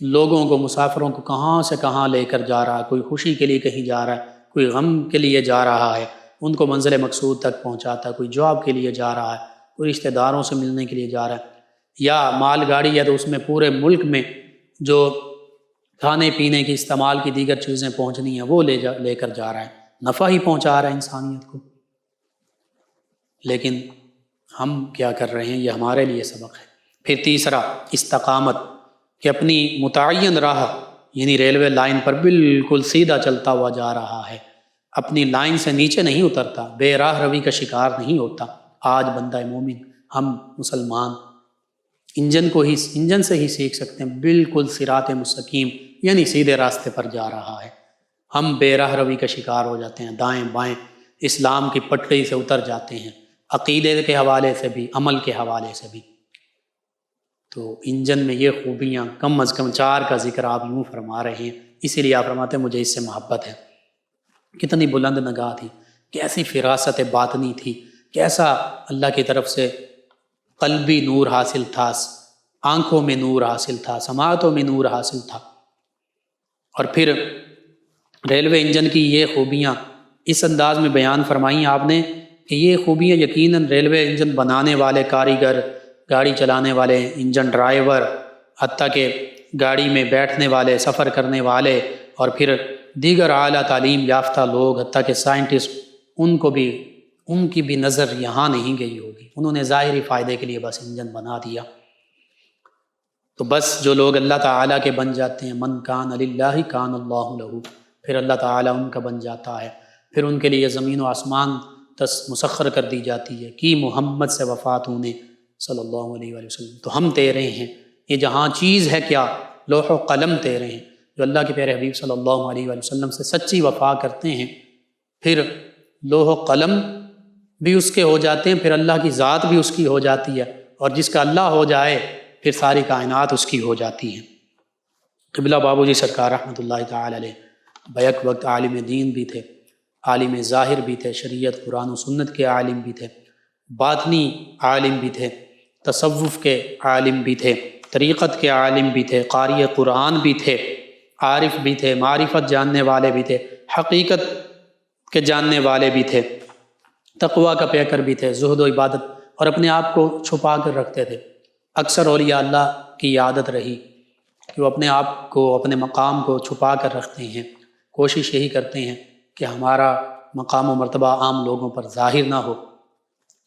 Speaker 2: لوگوں کو، مسافروں کو کہاں سے کہاں لے کر جا رہا ہے، کوئی خوشی کے لیے کہیں جا رہا ہے، کوئی غم کے لیے جا رہا ہے، ان کو منزل مقصود تک پہنچاتا ہے، کوئی جاب کے لیے جا رہا ہے، کوئی رشتہ داروں سے ملنے کے لیے جا رہا ہے، یا مال گاڑی ہے تو اس میں پورے ملک میں جو کھانے پینے کی، استعمال کی دیگر چیزیں پہنچنی ہیں وہ لے کر جا رہا ہے، نفع ہی پہنچا رہا ہے انسانیت کو۔ لیکن ہم کیا کر رہے ہیں، یہ ہمارے لیے سبق ہے۔ پھر تیسرا استقامت، کہ اپنی متعین راہ، یعنی ریلوے لائن پر بالکل سیدھا چلتا ہوا جا رہا ہے، اپنی لائن سے نیچے نہیں اترتا، بے راہ روی کا شکار نہیں ہوتا۔ آج بندہ مومن، ہم مسلمان انجن سے ہی سیکھ سکتے ہیں، بالکل صراط مستقیم، یعنی سیدھے راستے پر جا رہا ہے۔ ہم بے راہ روی کا شکار ہو جاتے ہیں، دائیں بائیں اسلام کی پٹڑی سے اتر جاتے ہیں، عقیدے کے حوالے سے بھی، عمل کے حوالے سے بھی۔ تو انجن میں یہ خوبیاں کم از کم 4 کا ذکر آپ یوں فرما رہے ہیں، اسی لیے آپ فرماتے ہیں مجھے اس سے محبت ہے۔ کتنی بلند نگاہ تھی، کیسی فراست باطنی تھی، کیسا اللہ کی طرف سے قلبی نور حاصل تھا، آنکھوں میں نور حاصل تھا، سماعتوں میں نور حاصل تھا۔ اور پھر ریلوے انجن کی یہ خوبیاں اس انداز میں بیان فرمائیں آپ نے کہ یہ خوبیاں یقیناً ریلوے انجن بنانے والے کاریگر، گاڑی چلانے والے انجن ڈرائیور، حتیٰ کہ گاڑی میں بیٹھنے والے، سفر کرنے والے، اور پھر دیگر اعلیٰ تعلیم یافتہ لوگ، حتیٰ کہ سائنٹسٹ، ان کی بھی نظر یہاں نہیں گئی ہوگی، انہوں نے ظاہری فائدے کے لیے بس انجن بنا دیا۔ تو بس جو لوگ اللہ تعالیٰ کے بن جاتے ہیں، من کان للہ کان اللہ لہ، پھر اللہ تعالیٰ ان کا بن جاتا ہے، پھر ان کے لیے زمین و آسمان مسخر کر دی جاتی ہے کہ محمد سے وفات ہونے صلی اللہ علیہ وآلہ وسلم۔ تو ہم تیرے ہیں، یہ جہاں چیز ہے کیا، لوح و قلم تیرے ہیں، جو اللہ کے پیارے حبیب صلی اللہ علیہ وآلہ وسلم سے سچی وفا کرتے ہیں، پھر لوح و قلم بھی اس کے ہو جاتے ہیں، پھر اللہ کی ذات بھی اس کی ہو جاتی ہے، اور جس کا اللہ ہو جائے پھر ساری کائنات اس کی ہو جاتی ہے۔ قبلہ بابو جی سرکار رحمۃ اللہ تعالی علیہ بیک وقت عالم دین بھی تھے، عالم ظاہر بھی تھے، شریعت قرآن و سنت کے عالم بھی تھے، باطنی عالم بھی تھے، تصوف کے عالم بھی تھے، طریقت کے عالم بھی تھے، قاری قرآن بھی تھے، عارف بھی تھے، معرفت جاننے والے بھی تھے، حقیقت کے جاننے والے بھی تھے، تقوی کا پیکر بھی تھے، زہد و عبادت، اور اپنے آپ کو چھپا کر رکھتے تھے۔ اکثر اولیاء اللہ کی عادت رہی کہ وہ اپنے آپ کو، اپنے مقام کو چھپا کر رکھتے ہیں، کوشش یہی کرتے ہیں کہ ہمارا مقام و مرتبہ عام لوگوں پر ظاہر نہ ہو،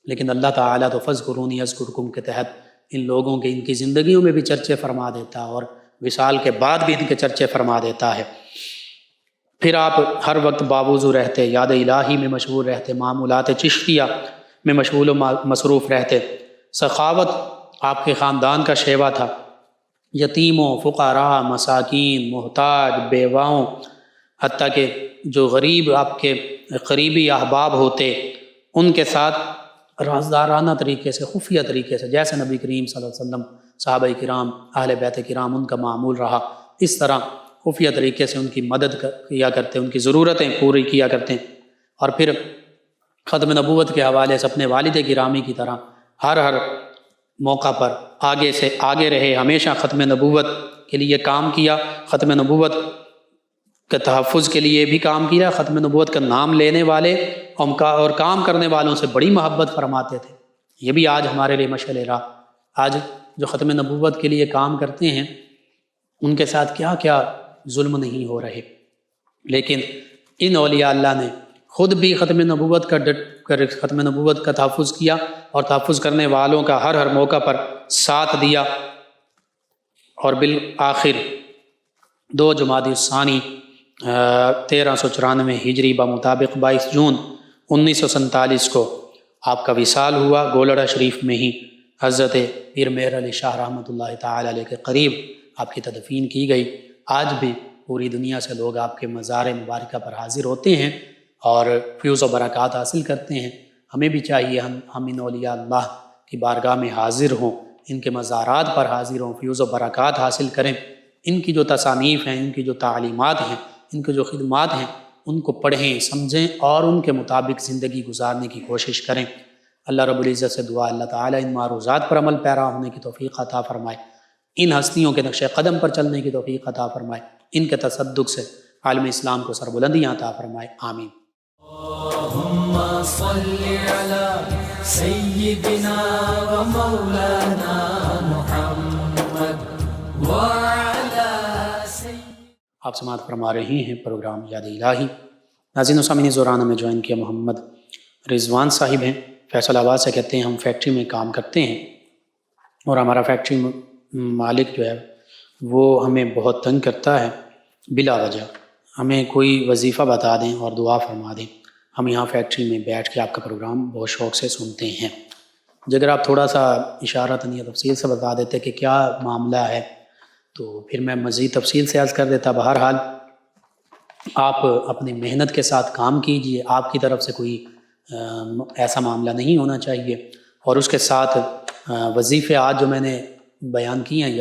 Speaker 2: لیکن اللہ تعالیٰ تو فاذکرونی اذکرکم کے تحت ان لوگوں کے، ان کی زندگیوں میں بھی چرچے فرما دیتا ہے، اور وصال کے بعد بھی ان کے چرچے فرما دیتا ہے۔ پھر آپ ہر وقت باوضو رہتے، یاد الہی میں مشغول رہتے، معمولات چشتیہ میں مشغول و مصروف رہتے، سخاوت آپ کے خاندان کا شیوا تھا، یتیموں، فقراء، مساکین، محتاج، بیواؤں، حتیٰ کہ جو غریب آپ کے قریبی احباب ہوتے ان کے ساتھ رازدارانہ طریقے سے، خفیہ طریقے سے، جیسے نبی کریم صلی اللہ علیہ وسلم، صحابہ کرام، اہل بیت کرام ان کا معمول رہا، اس طرح خفیہ طریقے سے ان کی مدد کیا کرتے، ان کی ضرورتیں پوری کیا کرتے، اور پھر ختم نبوت کے حوالے سے اپنے والد گرامی کی طرح ہر موقع پر آگے سے آگے رہے، ہمیشہ ختم نبوت کے لیے کام کیا، ختم نبوت کے تحفظ کے لیے بھی کام کیا، ختم نبوت کا نام لینے والے اور کام کرنے والوں سے بڑی محبت فرماتے تھے۔ یہ بھی آج ہمارے لیے مشعل راہ، آج جو ختم نبوت کے لیے کام کرتے ہیں ان کے ساتھ کیا کیا ظلم نہیں ہو رہے، لیکن ان اولیاء اللہ نے خود بھی ختم نبوت کا تحفظ کیا، اور تحفظ کرنے والوں کا ہر موقع پر ساتھ دیا، اور بالآخر 2 جمادی الثانی 1394 ہجری بمطابق 22 جون 1947 کو آپ کا وصال ہوا۔ گولڑا شریف میں ہی حضرت پیر مہر علی شاہ رحمۃ اللہ تعالی علیہ کے قریب آپ کی تدفین کی گئی۔ آج بھی پوری دنیا سے لوگ آپ کے مزار مبارکہ پر حاضر ہوتے ہیں اور فیوز و برکات حاصل کرتے ہیں۔ ہمیں بھی چاہیے ہم ان اولیاء اللہ کی بارگاہ میں حاضر ہوں، ان کے مزارات پر حاضر ہوں، فیوز و برکات حاصل کریں، ان کی جو تصانیف ہیں، ان کی جو تعلیمات ہیں، ان کی جو خدمات ہیں، ان کو پڑھیں، سمجھیں، اور ان کے مطابق زندگی گزارنے کی کوشش کریں۔ اللہ رب العزت سے دعا اللہ تعالیٰ ان معروضات پر عمل پیرا ہونے کی توفیق عطا فرمائے، ان ہستیوں کے نقش قدم پر چلنے کی توفیق عطا فرمائے، ان کے تصدق سے عالم اسلام کو سربلندیاں عطا فرمائے، آمین۔
Speaker 1: اللہم صلی علی سیدنا و مولانا محمد وعلی
Speaker 2: آپ سماعت فرما رہے ہیں پروگرام یاد الہی۔ ناظرین و سامعین، زورانہ میں جوائن کیا محمد رضوان صاحب ہیں، فیصل آباد سے، کہتے ہیں ہم فیکٹری میں کام کرتے ہیں اور ہمارا فیکٹری مالک جو ہے وہ ہمیں بہت تنگ کرتا ہے بلا وجہ، ہمیں کوئی وظیفہ بتا دیں اور دعا فرما دیں، ہم یہاں فیکٹری میں بیٹھ کے آپ کا پروگرام بہت شوق سے سنتے ہیں۔ اگر آپ تھوڑا سا اشارتاً یا تفصیل سے بتا دیتے کہ کیا معاملہ ہے تو پھر میں مزید تفصیل سے عرض کر دیتا۔ بہرحال آپ اپنی محنت کے ساتھ کام کیجئے، آپ کی طرف سے کوئی ایسا معاملہ نہیں ہونا چاہیے۔ اور اس کے ساتھ وظیفے آج جو میں نے بیان کیے ہیں،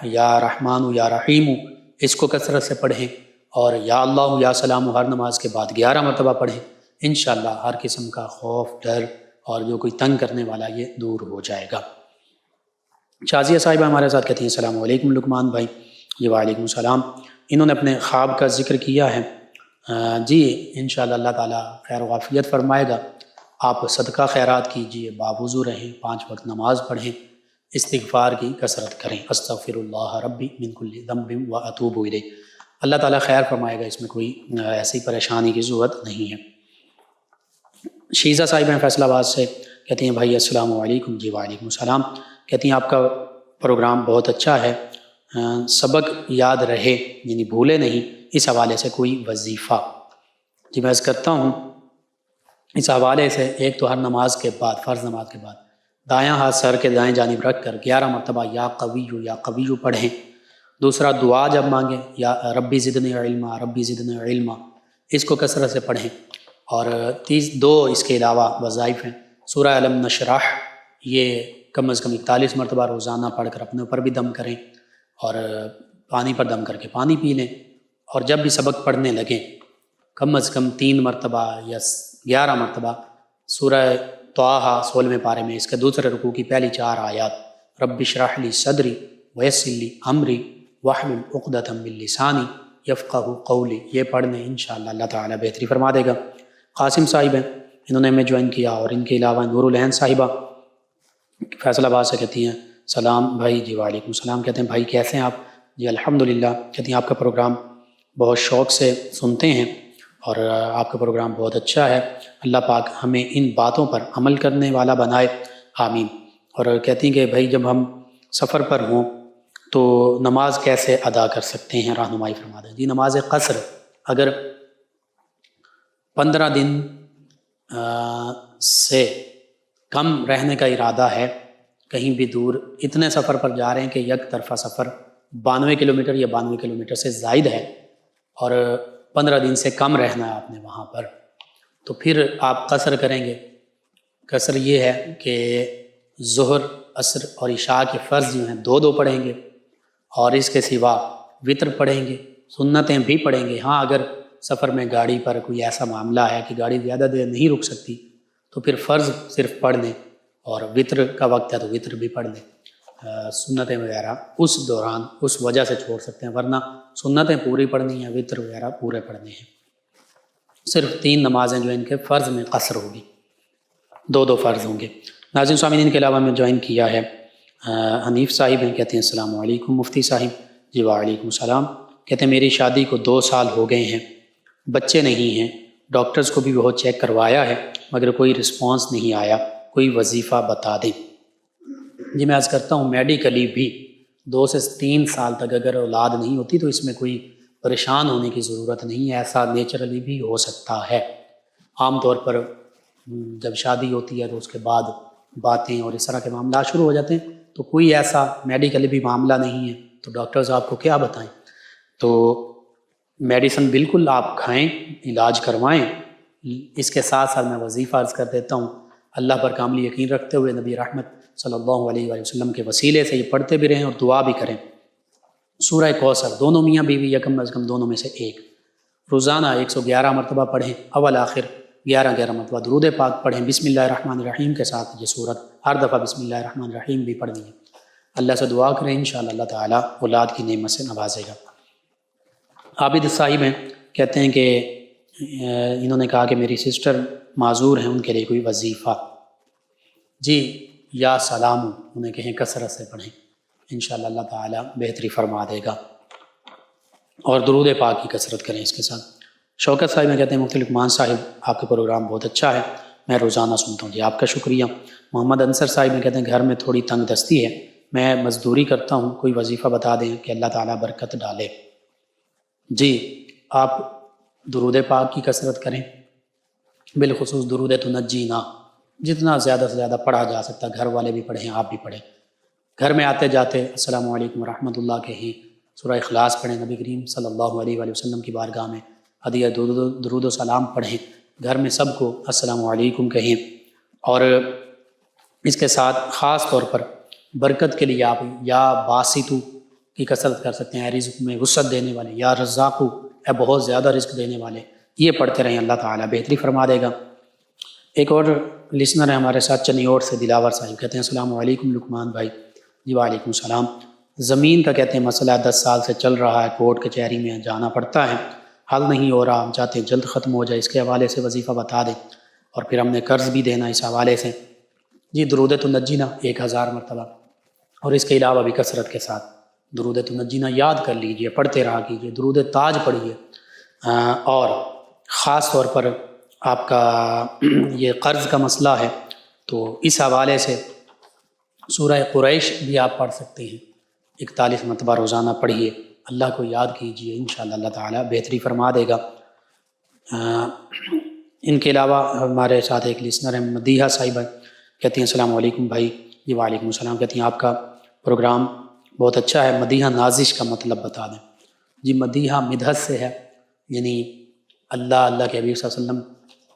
Speaker 2: یا رحمان یا رحیم، اس کو کثرت سے پڑھیں، اور یا اللہ یا سلام ہر نماز کے بعد 11 مرتبہ پڑھیں۔ انشاءاللہ ہر قسم کا خوف، ڈر اور جو کوئی تنگ کرنے والا یہ دور ہو جائے گا۔ شازیہ صاحبہ ہمارے ساتھ کہتی ہیں السلام علیکم لقمان بھائی۔ جی وعلیکم السلام۔ انہوں نے اپنے خواب کا ذکر کیا ہے۔ جی انشاءاللہ اللہ تعالیٰ خیر و عافیت فرمائے گا۔ آپ صدقہ خیرات کیجئے، باوضو رہیں، 5 وقت نماز پڑھیں، استغفار کی کثرت کریں، استغفر اللہ ربی من کل ذنب و اتوب الیہ۔ اللہ تعالیٰ خیر فرمائے گا، اس میں کوئی ایسی پریشانی کی ضرورت نہیں ہے۔ شیزہ صاحب ہیں فیصل آباد سے، کہتی ہیں بھائی السلام علیکم۔ جی وعلیکم السلام۔ کہتی ہیں آپ کا پروگرام بہت اچھا ہے، سبق یاد رہے یعنی بھولے نہیں، اس حوالے سے کوئی وظیفہ۔ جی میں عرض کرتا ہوں، اس حوالے سے ایک تو ہر نماز کے بعد، فرض نماز کے بعد، دایاں ہاتھ سر کے دائیں جانب رکھ کر 11 مرتبہ یا قویو پڑھیں۔ دوسرا دعا جب مانگیں یا ربی زدنی علما، ربی زدنی علما، اس کو کثرت سے پڑھیں۔ اور 2 اس کے علاوہ وظائف ہیں، سورہ علم نشرح، یہ کم از کم 41 مرتبہ روزانہ پڑھ کر اپنے اوپر بھی دم کریں، اور پانی پر دم کر کے پانی پی لیں۔ اور جب بھی سبق پڑھنے لگیں کم از کم 3 مرتبہ یا 11 مرتبہ سورہ طٰہٰ 16ویں پارے میں اس کے دوسرے رکوع کی پہلی 4 آیات، رب اشرح لی صدری ویسر لی امری واحلل عقدۃ من لسانی یفقہوا قولی، یہ پڑھنے انشاءاللہ اللہ تعالیٰ بہتری فرما دے گا۔ قاسم صاحب ہیں، انہوں نے ہمیں جوائن کیا، اور ان کے علاوہ نور العین صاحبہ فیصل آباد سے کہتی ہیں سلام بھائی۔ جی وعلیکم السلام۔ کہتے ہیں بھائی کیسے ہیں آپ؟ جی الحمدللہ۔ کہتی ہیں آپ کا پروگرام بہت شوق سے سنتے ہیں، اور آپ کا پروگرام بہت اچھا ہے، اللہ پاک ہمیں ان باتوں پر عمل کرنے والا بنائے، آمین۔ اور کہتی ہیں کہ بھائی جب ہم سفر پر ہوں تو نماز کیسے ادا کر سکتے ہیں، رہنمائی فرما دیں۔ جی نماز قصر اگر 15 دن سے کم رہنے کا ارادہ ہے، کہیں بھی دور اتنے سفر پر جا رہے ہیں کہ یک طرفہ سفر 92 کلومیٹر یا 92 کلومیٹر سے زائد ہے، اور 15 دن سے کم رہنا ہے آپ نے وہاں پر، تو پھر آپ قصر کریں گے۔ قصر یہ ہے کہ ظہر، عصر اور عشاء کے فرض جو ہیں 2 پڑھیں گے، اور اس کے سوا وطر پڑھیں گے، سنتیں بھی پڑھیں گے۔ ہاں اگر سفر میں گاڑی پر کوئی ایسا معاملہ ہے کہ گاڑی زیادہ دیر نہیں رک سکتی تو پھر فرض صرف پڑھ لیں، اور وطر کا وقت ہے تو وطر بھی پڑھ لیں۔ سنتیں وغیرہ اس دوران اس وجہ سے چھوڑ سکتے ہیں، ورنہ سنتیں پوری پڑھنی ہیں، وطر وغیرہ پورے پڑھنے ہیں۔ صرف 3 نمازیں جو ان کے فرض میں قصر ہوگی، 2 فرض ہوں گے۔ ناظرین سامعین، ان کے علاوہ میں جوائن کیا ہے حنیف صاحب ہیں، کہتے ہیں السلام علیکم مفتی صاحب۔ جی وعلیکم السلام۔ کہتے ہیں میری شادی کو 2 سال ہو گئے ہیں، بچے نہیں ہیں، ڈاکٹرز کو بھی بہت چیک کروایا ہے مگر کوئی رسپانس نہیں آیا، کوئی وظیفہ بتا دیں۔ جی میں عرض کرتا ہوں میڈیکلی بھی 2 سے 3 سال تک اگر اولاد نہیں ہوتی تو اس میں کوئی پریشان ہونے کی ضرورت نہیں ہے، ایسا نیچرلی بھی ہو سکتا ہے۔ عام طور پر جب شادی ہوتی ہے تو اس کے بعد باتیں اور اس طرح کے معاملات شروع ہو جاتے ہیں، تو کوئی ایسا میڈیکلی بھی معاملہ نہیں ہے، تو ڈاکٹرز آپ کو کیا بتائیں۔ تو میڈیسن بالکل آپ کھائیں، علاج کروائیں۔ اس کے ساتھ ساتھ میں وظیفہ عرض کر دیتا ہوں، اللہ پر کامل یقین رکھتے ہوئے نبی رحمت صلی اللہ علیہ وآلہ وسلم کے وسیلے سے یہ پڑھتے بھی رہیں اور دعا بھی کریں۔ سورہ کوثر دونوں میاں بیوی یا کم از کم دونوں میں سے ایک روزانہ 111 مرتبہ پڑھیں، اول آخر 11 مرتبہ درود پاک پڑھیں، بسم اللہ الرحمن الرحیم کے ساتھ یہ صورت ہر دفعہ بسم اللہ الرحمن الرحیم بھی پڑھنی ہے۔ اللہ سے دعا کریں، انشاءاللہ اللہ تعالیٰ اولاد کی نعمت سے نوازے گا۔ عابد صاحب ہیں، کہتے ہیں کہ انہوں نے کہا کہ میری سسٹر معذور ہیں، ان کے لیے کوئی وظیفہ۔ جی یا سلام انہیں کہیں کثرت سے پڑھیں، انشاءاللہ اللہ تعالیٰ بہتری فرما دے گا، اور درود پاک کی کثرت کریں اس کے ساتھ۔ شوکت صاحب میں کہتے ہیں مفتی لقمان صاحب آپ کا پروگرام بہت اچھا ہے، میں روزانہ سنتا ہوں۔ جی آپ کا شکریہ۔ محمد انصر صاحب میں کہتے ہیں گھر میں تھوڑی تنگ دستی ہے، میں مزدوری کرتا ہوں، کوئی وظیفہ بتا دیں کہ اللہ تعالیٰ برکت ڈالے۔ جی آپ درود پاک کی کثرت کریں، بالخصوص درود تنجینا، جتنا زیادہ سے زیادہ پڑھا جا سکتا، گھر والے بھی پڑھیں، آپ بھی پڑھیں۔ گھر میں آتے جاتے السلام علیکم ورحمۃ اللہ کہیں، سورہ اخلاص پڑھیں، نبی کریم صلی اللہ علیہ وآلہ وسلم کی بارگاہ میں ہدیہ درود و سلام پڑھیں، گھر میں سب کو السلام علیکم کہیں، اور اس کے ساتھ خاص طور پر برکت کے لیے آپ یا باسطو کی کثرت کر سکتے ہیں، اے رزق میں وسعت دینے والے، یا رزاقو اے بہت زیادہ رزق دینے والے، یہ پڑھتے رہیں، اللہ تعالیٰ بہتری فرما دے گا۔ ایک اور لسنر ہے ہمارے ساتھ چنیوٹ سے، دلاور صاحب، کہتے ہیں السلام علیکم لقمان بھائی۔ جی وعلیکم السلام۔ زمین کا کہتے ہیں مسئلہ 10 سال سے چل رہا ہے، کورٹ کچہری میں جانا پڑتا ہے، حل نہیں ہو رہا، ہم چاہتے ہیں جلد ختم ہو جائے، اس کے حوالے سے وظیفہ بتا دیں، اور پھر ہم نے قرض بھی دینا اس حوالے سے۔ جی درود تنجینا 1000 مرتبہ، اور اس کے علاوہ بھی کثرت کے ساتھ درود تنجینا یاد کر لیجئے، پڑھتے رہا کیجئے، درود تاج پڑھیے، اور خاص طور پر آپ کا یہ قرض کا مسئلہ ہے تو اس حوالے سے سورہ قریش بھی آپ پڑھ سکتے ہیں، 41 مرتبہ روزانہ پڑھیے، اللہ کو یاد کیجئے، انشاءاللہ اللہ تعالیٰ بہتری فرما دے گا۔ ان کے علاوہ ہمارے ساتھ ایک لسنر ہے مدیحہ صاحبہ، کہتی ہیں السلام علیکم بھائی۔ جی وعلیکم السلام، کہتی ہیں آپ کا پروگرام بہت اچھا ہے، مدیحہ نازش کا مطلب بتا دیں۔ جی مدیحہ مدحت سے ہے، یعنی اللہ کے حبیب صلی اللہ علیہ وسلم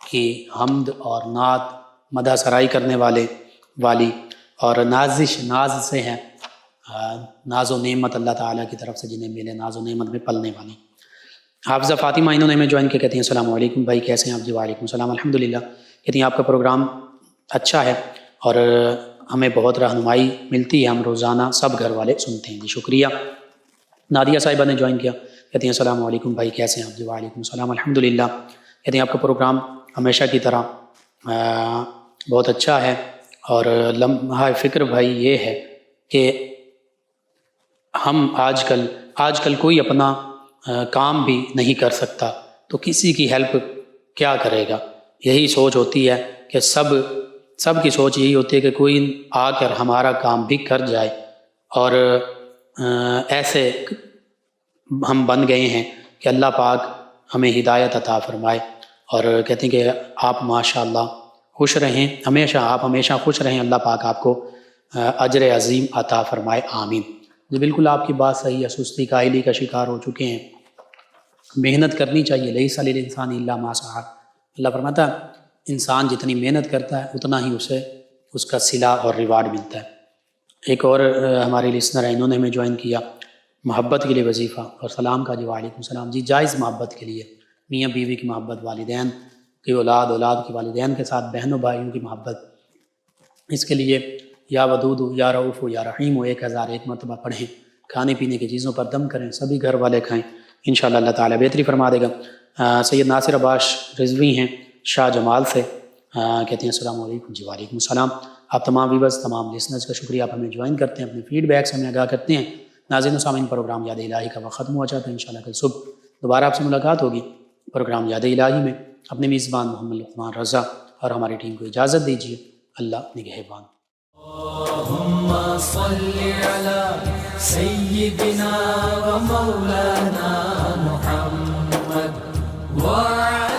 Speaker 2: کی حمد اور نعت مدح سرائی کرنے والی، اور نازش ناز سے ہے، ناز و نعمت اللہ تعالیٰ کی طرف سے جنہیں ملے، ناز و نعمت میں پلنے والی۔ حافظہ فاطمہ انہوں نے ہمیں جوائن کے، کہتی ہیں السلام علیکم بھائی، کیسے ہیں آپ؟ جی وعلیکم السلام الحمدللہ، کہتی ہیں آپ کا پروگرام اچھا ہے اور ہمیں بہت رہنمائی ملتی ہے، ہم روزانہ سب گھر والے سنتے ہیں۔ جی شکریہ۔ نادیہ صاحبہ نے جوائن کیا، کہتی ہیں السلام علیکم بھائی، کیسے ہیں آپ؟ جی وعلیکم السلام الحمدللہ، کہتی ہیں آپ کا پروگرام ہمیشہ کی طرح بہت اچھا ہے، اور لمحہ فکر بھائی یہ ہے کہ ہم آج کل کوئی اپنا کام بھی نہیں کر سکتا تو کسی کی ہیلپ کیا کرے گا، یہی سوچ ہوتی ہے کہ سب کی سوچ یہی ہوتی ہے کہ کوئی آ کر ہمارا کام بھی کر جائے، اور ایسے ہم بن گئے ہیں کہ اللہ پاک ہمیں ہدایت عطا فرمائے، اور کہتے ہیں کہ آپ ماشاءاللہ خوش رہیں، آپ ہمیشہ خوش رہیں، اللہ پاک آپ کو اجر عظیم عطا فرمائے، آمین۔ جی بالکل آپ کی بات صحیح ہے، سستی کاہلی کا شکار ہو چکے ہیں، محنت کرنی چاہیے، لیس للانسان الا ما سعی، اللہ فرماتا ہے انسان جتنی محنت کرتا ہے اتنا ہی اسے اس کا صلہ اور ریوارڈ ملتا ہے۔ ایک اور ہمارے لسنر ہیں، انہوں نے ہمیں جوائن کیا، محبت کے لیے وظیفہ اور سلام کا۔ جی وعلیکم السلام۔ جی جائز محبت کے لیے، میاں بیوی کی محبت، والدین کی اولاد کی والدین کے ساتھ، بہنوں بھائیوں کی محبت، اس کے لیے یا ودود یا رؤوف یا رحیم 1001 مرتبہ پڑھیں، کھانے پینے کی چیزوں پر دم کریں، سبھی گھر والے کھائیں، انشاءاللہ اللہ تعالیٰ بہتری فرما دے گا۔ سید ناصر عباس رضوی ہیں شاہ جمال سے، کہتے ہیں السلام علیکم۔ جی وعلیکم السلام۔ آپ تمام ویورز، تمام لسنرز کا شکریہ، آپ ہمیں جوائن کرتے ہیں، اپنے فیڈ بیک سے ہمیں آگاہ کرتے ہیں۔ ناظرین و سامعین، پروگرام یاد الہی کا وقت ختم ہوا چاہتا ہے، انشاءاللہ کل صبح دوبارہ آپ سے ملاقات ہوگی پروگرام یاد الہی میں۔ اپنے میزبان محمد لقمان رضا اور ہماری ٹیم کو اجازت دیجیے، اللہ نگہبان۔
Speaker 1: اللهم صل على سيدنا ومولانا محمد وعلى